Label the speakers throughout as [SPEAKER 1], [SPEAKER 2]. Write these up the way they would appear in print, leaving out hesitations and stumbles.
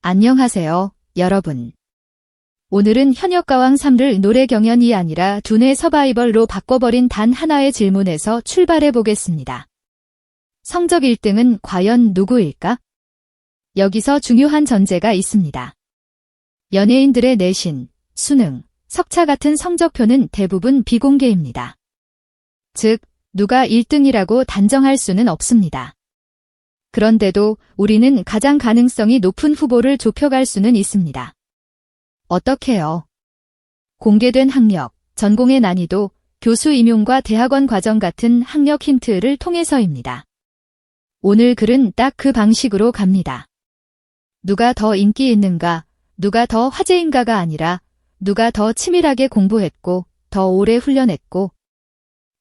[SPEAKER 1] 안녕하세요, 여러분. 오늘은 현역가왕 3를 노래 경연이 아니라 두뇌 서바이벌로 바꿔버린 단 하나의 질문에서 출발해 보겠습니다. 성적 1등은 과연 누구일까? 여기서 중요한 전제가 있습니다. 연예인들의 내신, 수능, 석차 같은 성적표는 대부분 비공개입니다. 즉, 누가 1등이라고 단정할 수는 없습니다. 그런데도 우리는 가장 가능성이 높은 후보를 좁혀갈 수는 있습니다. 어떻게요? 공개된 학력, 전공의 난이도, 교수 임용과 대학원 과정 같은 학력 힌트를 통해서입니다. 오늘 글은 딱 그 방식으로 갑니다. 누가 더 인기 있는가, 누가 더 화제인가가 아니라 누가 더 치밀하게 공부했고, 더 오래 훈련했고,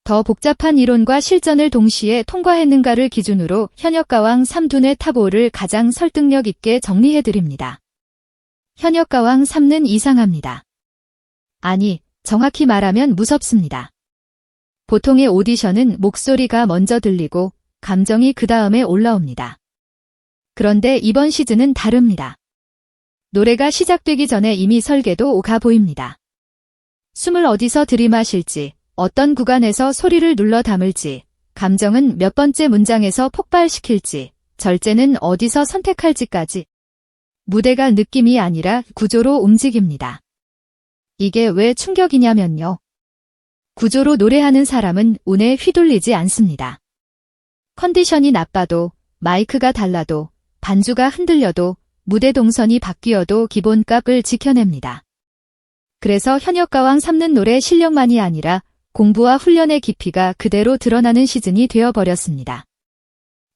[SPEAKER 1] 더 복잡한 이론과 실전을 동시에 통과했는가를 기준으로 현역가왕 3두뇌 탑5를 가장 설득력 있게 정리해드립니다. 현역가왕 3는 이상합니다. 아니, 정확히 말하면 무섭습니다. 보통의 오디션은 목소리가 먼저 들리고 감정이 그 다음에 올라옵니다. 그런데 이번 시즌은 다릅니다. 노래가 시작되기 전에 이미 설계도 가 보입니다. 숨을 어디서 들이마실지, 어떤 구간에서 소리를 눌러 담을지, 감정은 몇 번째 문장에서 폭발시킬지, 절제는 어디서 선택할지까지 무대가 느낌이 아니라 구조로 움직입니다. 이게 왜 충격이냐면요. 구조로 노래하는 사람은 운에 휘둘리지 않습니다. 컨디션이 나빠도, 마이크가 달라도, 반주가 흔들려도, 무대 동선이 바뀌어도 기본값을 지켜냅니다. 그래서 현역가왕 3는 노래 실력만이 아니라 공부와 훈련의 깊이가 그대로 드러나는 시즌이 되어버렸습니다.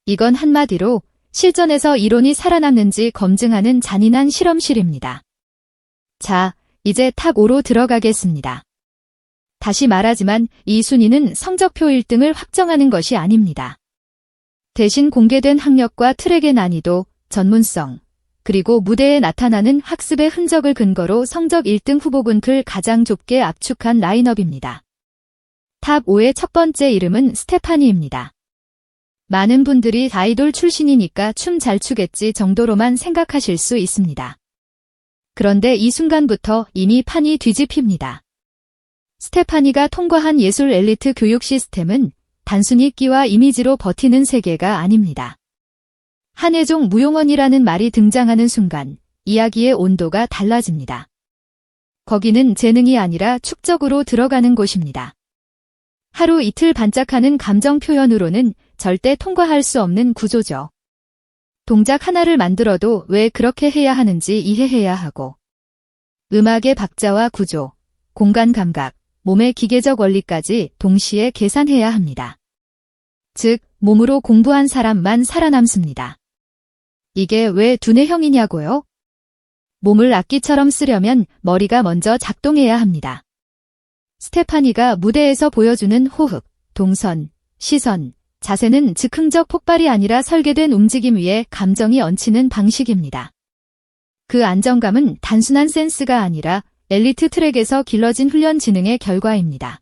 [SPEAKER 1] 이건 한마디로 실전에서 이론이 살아남는지 검증하는 잔인한 실험실입니다. 자, 이제 탑5로 들어가겠습니다. 다시 말하지만 이 순위는 성적표 1등을 확정하는 것이 아닙니다. 대신 공개된 학력과 트랙의 난이도, 전문성, 그리고 무대에 나타나는 학습의 흔적을 근거로 성적 1등 후보군을 가장 좁게 압축한 라인업입니다. 탑5의 첫 번째 이름은 스테파니입니다. 많은 분들이 아이돌 출신이니까 춤 잘 추겠지 정도로만 생각하실 수 있습니다. 그런데 이 순간부터 이미 판이 뒤집힙니다. 스테파니가 통과한 예술 엘리트 교육 시스템은 단순히 끼와 이미지로 버티는 세계가 아닙니다. 한혜종 무용원이라는 말이 등장하는 순간 이야기의 온도가 달라집니다. 거기는 재능이 아니라 축적으로 들어가는 곳입니다. 하루 이틀 반짝하는 감정 표현으로는 절대 통과할 수 없는 구조죠. 동작 하나를 만들어도 왜 그렇게 해야 하는지 이해해야 하고, 음악의 박자와 구조, 공간 감각, 몸의 기계적 원리까지 동시에 계산해야 합니다. 즉, 몸으로 공부한 사람만 살아남습니다. 이게 왜 두뇌형이냐고요? 몸을 악기처럼 쓰려면 머리가 먼저 작동해야 합니다. 스테파니가 무대에서 보여주는 호흡, 동선, 시선, 자세는 즉흥적 폭발이 아니라 설계된 움직임 위에 감정이 얹히는 방식입니다. 그 안정감은 단순한 센스가 아니라 엘리트 트랙에서 길러진 훈련 지능의 결과입니다.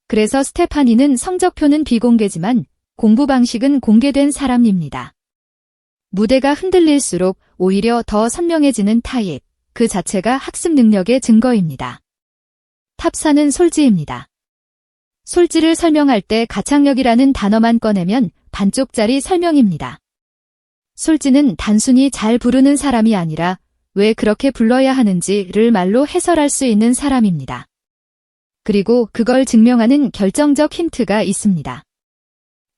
[SPEAKER 1] 그래서 스테파니는 성적표는 비공개지만 공부 방식은 공개된 사람입니다. 무대가 흔들릴수록 오히려 더 선명해지는 타입, 그 자체가 학습 능력의 증거입니다. 탑4는 솔지입니다. 솔지를 설명할 때 가창력이라는 단어만 꺼내면 반쪽짜리 설명입니다. 솔지는 단순히 잘 부르는 사람이 아니라 왜 그렇게 불러야 하는지를 말로 해설할 수 있는 사람입니다. 그리고 그걸 증명하는 결정적 힌트가 있습니다.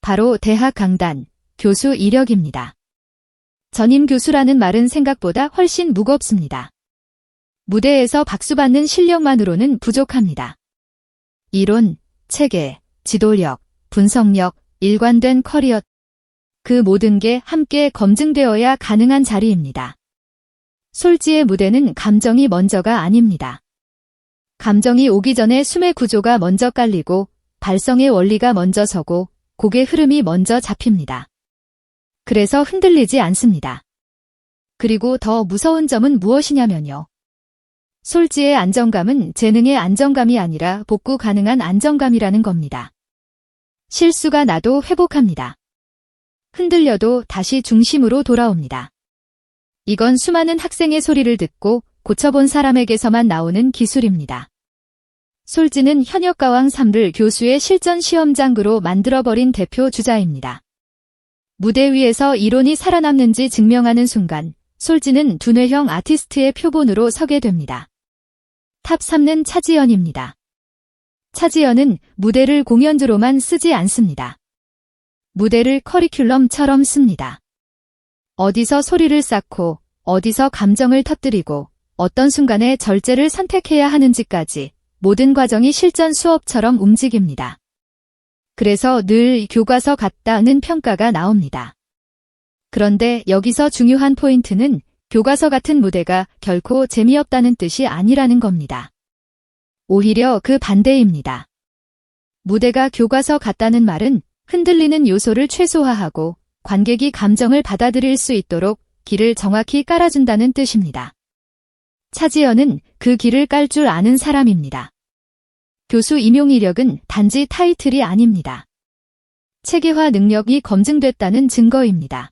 [SPEAKER 1] 바로 대학 강단, 교수 이력입니다. 전임 교수라는 말은 생각보다 훨씬 무겁습니다. 무대에서 박수받는 실력만으로는 부족합니다. 이론, 체계, 지도력, 분석력, 일관된 커리어, 그 모든 게 함께 검증되어야 가능한 자리입니다. 솔지의 무대는 감정이 먼저가 아닙니다. 감정이 오기 전에 숨의 구조가 먼저 깔리고 발성의 원리가 먼저 서고 곡의 흐름이 먼저 잡힙니다. 그래서 흔들리지 않습니다. 그리고 더 무서운 점은 무엇이냐면요. 솔지의 안정감은 재능의 안정감이 아니라 복구 가능한 안정감이라는 겁니다. 실수가 나도 회복합니다. 흔들려도 다시 중심으로 돌아옵니다. 이건 수많은 학생의 소리를 듣고 고쳐본 사람에게서만 나오는 기술입니다. 솔지는 현역가왕 3를 교수의 실전 시험장으로 만들어버린 대표 주자입니다. 무대 위에서 이론이 살아남는지 증명하는 순간 솔지는 두뇌형 아티스트의 표본으로 서게 됩니다. 탑 3는 차지연입니다. 차지연은 무대를 공연주로만 쓰지 않습니다. 무대를 커리큘럼처럼 씁니다. 어디서 소리를 쌓고 어디서 감정을 터뜨리고 어떤 순간에 절제를 선택해야 하는지까지 모든 과정이 실전 수업처럼 움직입니다. 그래서 늘 교과서 같다는 평가가 나옵니다. 그런데 여기서 중요한 포인트는 교과서 같은 무대가 결코 재미없다는 뜻이 아니라는 겁니다. 오히려 그 반대입니다. 무대가 교과서 같다는 말은 흔들리는 요소를 최소화하고 관객이 감정을 받아들일 수 있도록 길을 정확히 깔아준다는 뜻입니다. 차지연은 그 길을 깔 줄 아는 사람입니다. 교수 임용 이력은 단지 타이틀이 아닙니다. 체계화 능력이 검증됐다는 증거입니다.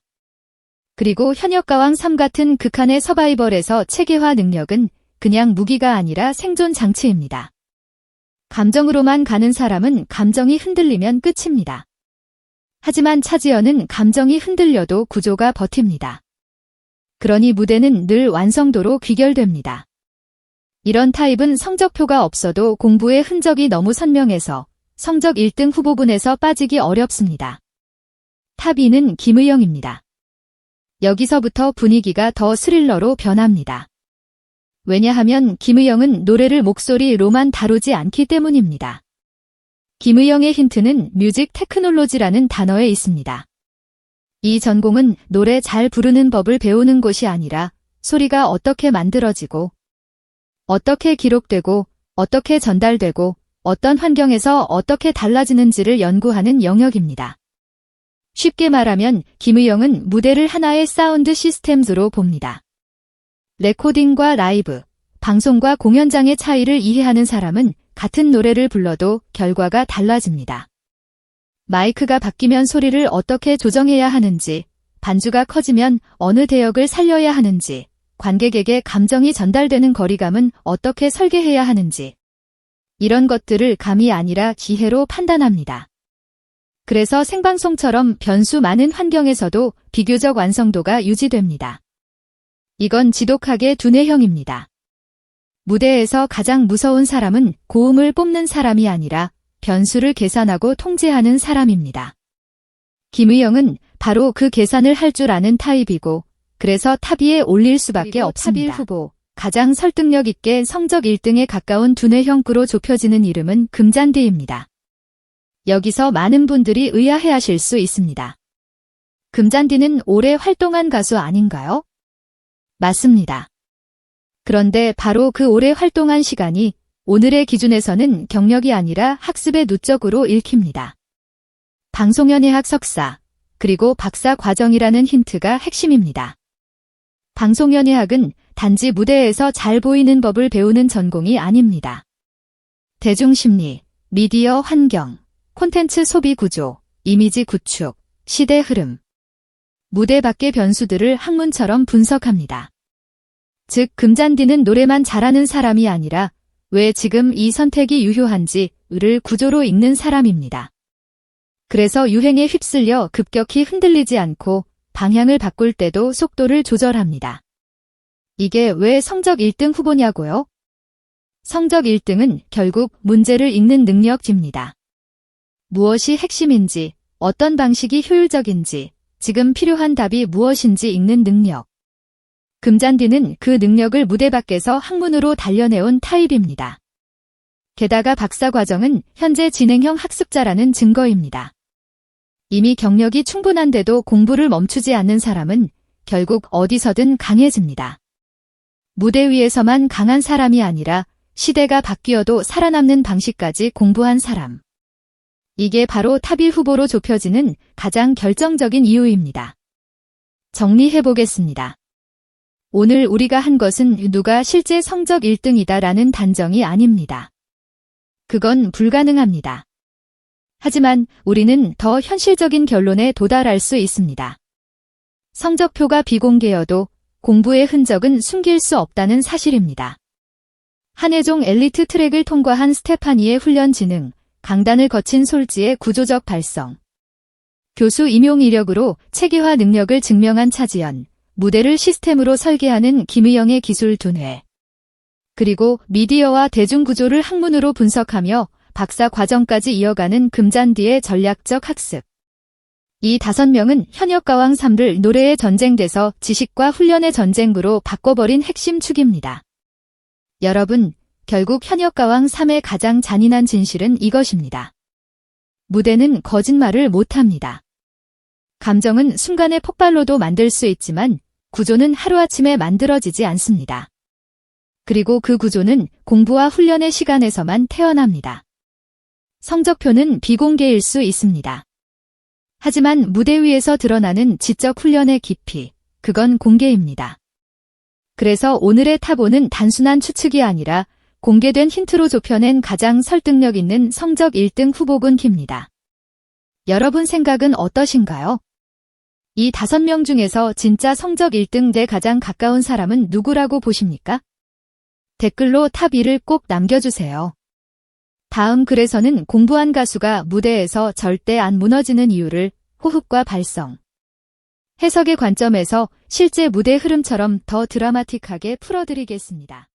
[SPEAKER 1] 그리고 현역가왕 3 같은 극한의 서바이벌에서 체계화 능력은 그냥 무기가 아니라 생존 장치입니다. 감정으로만 가는 사람은 감정이 흔들리면 끝입니다. 하지만 차지연은 감정이 흔들려도 구조가 버팁니다. 그러니 무대는 늘 완성도로 귀결됩니다. 이런 타입은 성적표가 없어도 공부의 흔적이 너무 선명해서 성적 1등 후보군에서 빠지기 어렵습니다. 탑 2는 김의영입니다. 여기서부터 분위기가 더 스릴러로 변합니다. 왜냐하면 김의영은 노래를 목소리로만 다루지 않기 때문입니다. 김의영의 힌트는 뮤직 테크놀로지라는 단어에 있습니다. 이 전공은 노래 잘 부르는 법을 배우는 곳이 아니라 소리가 어떻게 만들어지고 어떻게 기록되고 어떻게 전달되고 어떤 환경에서 어떻게 달라지는지를 연구하는 영역입니다. 쉽게 말하면 김의영은 무대를 하나의 사운드 시스템으로 봅니다. 레코딩과 라이브, 방송과 공연장의 차이를 이해하는 사람은 같은 노래를 불러도 결과가 달라집니다. 마이크가 바뀌면 소리를 어떻게 조정해야 하는지, 반주가 커지면 어느 대역을 살려야 하는지, 관객에게 감정이 전달되는 거리감은 어떻게 설계해야 하는지, 이런 것들을 감이 아니라 지혜로 판단합니다. 그래서 생방송처럼 변수 많은 환경에서도 비교적 완성도가 유지됩니다. 이건 지독하게 두뇌형입니다. 무대에서 가장 무서운 사람은 고음을 뽑는 사람이 아니라 변수를 계산하고 통제하는 사람입니다. 김의영은 바로 그 계산을 할 줄 아는 타입이고 그래서 탑 2에 올릴 수밖에 없습니다. 탑 1 후보, 가장 설득력 있게 성적 1등에 가까운 두뇌형구로 좁혀지는 이름은 금잔디입니다. 여기서 많은 분들이 의아해하실 수 있습니다. 금잔디는 오래 활동한 가수 아닌가요? 맞습니다. 그런데 바로 그 오래 활동한 시간이 오늘의 기준에서는 경력이 아니라 학습의 누적으로 읽힙니다. 방송연예학 석사, 그리고 박사 과정이라는 힌트가 핵심입니다. 방송연예학은 단지 무대에서 잘 보이는 법을 배우는 전공이 아닙니다. 대중심리, 미디어 환경, 콘텐츠 소비 구조, 이미지 구축, 시대 흐름, 무대 밖의 변수들을 학문처럼 분석합니다. 즉, 금잔디는 노래만 잘하는 사람이 아니라 왜 지금 이 선택이 유효한지를 구조로 읽는 사람입니다. 그래서 유행에 휩쓸려 급격히 흔들리지 않고 방향을 바꿀 때도 속도를 조절합니다. 이게 왜 성적 1등 후보냐고요? 성적 1등은 결국 문제를 읽는 능력입니다. 무엇이 핵심인지, 어떤 방식이 효율적인지, 지금 필요한 답이 무엇인지 읽는 능력. 금잔디는 그 능력을 무대 밖에서 학문으로 단련해온 타입입니다. 게다가 박사 과정은 현재 진행형 학습자라는 증거입니다. 이미 경력이 충분한데도 공부를 멈추지 않는 사람은 결국 어디서든 강해집니다. 무대 위에서만 강한 사람이 아니라 시대가 바뀌어도 살아남는 방식까지 공부한 사람. 이게 바로 탑 1 후보로 좁혀지는 가장 결정적인 이유입니다. 정리해보겠습니다. 오늘 우리가 한 것은 누가 실제 성적 1등이다라는 단정이 아닙니다. 그건 불가능합니다. 하지만 우리는 더 현실적인 결론에 도달할 수 있습니다. 성적표가 비공개여도 공부의 흔적은 숨길 수 없다는 사실입니다. 한예종 엘리트 트랙을 통과한 스테파니의 훈련 지능, 강단을 거친 솔지의 구조적 발성, 교수 임용 이력으로 체계화 능력을 증명한 차지연, 무대를 시스템으로 설계하는 김의영의 기술 두뇌, 그리고 미디어와 대중구조를 학문으로 분석하며 박사 과정까지 이어가는 금잔디의 전략적 학습. 이 5명은 현역가왕 3를 노래의 전쟁돼서 지식과 훈련의 전쟁으로 바꿔버린 핵심 축입니다. 여러분, 결국 현역가왕 3의 가장 잔인한 진실은 이것입니다. 무대는 거짓말을 못합니다. 감정은 순간의 폭발로도 만들 수 있지만 구조는 하루아침에 만들어지지 않습니다. 그리고 그 구조는 공부와 훈련의 시간에서만 태어납니다. 성적표는 비공개일 수 있습니다. 하지만 무대 위에서 드러나는 지적 훈련의 깊이, 그건 공개입니다. 그래서 오늘의 탑5는 단순한 추측이 아니라 공개된 힌트로 좁혀낸 가장 설득력 있는 성적 1등 후보군 킵니다. 여러분 생각은 어떠신가요? 이 5명 중에서 진짜 성적 1등에 가장 가까운 사람은 누구라고 보십니까? 댓글로 탑 2를 꼭 남겨주세요. 다음 글에서는 공부한 가수가 무대에서 절대 안 무너지는 이유를 호흡과 발성, 해석의 관점에서 실제 무대 흐름처럼 더 드라마틱하게 풀어드리겠습니다.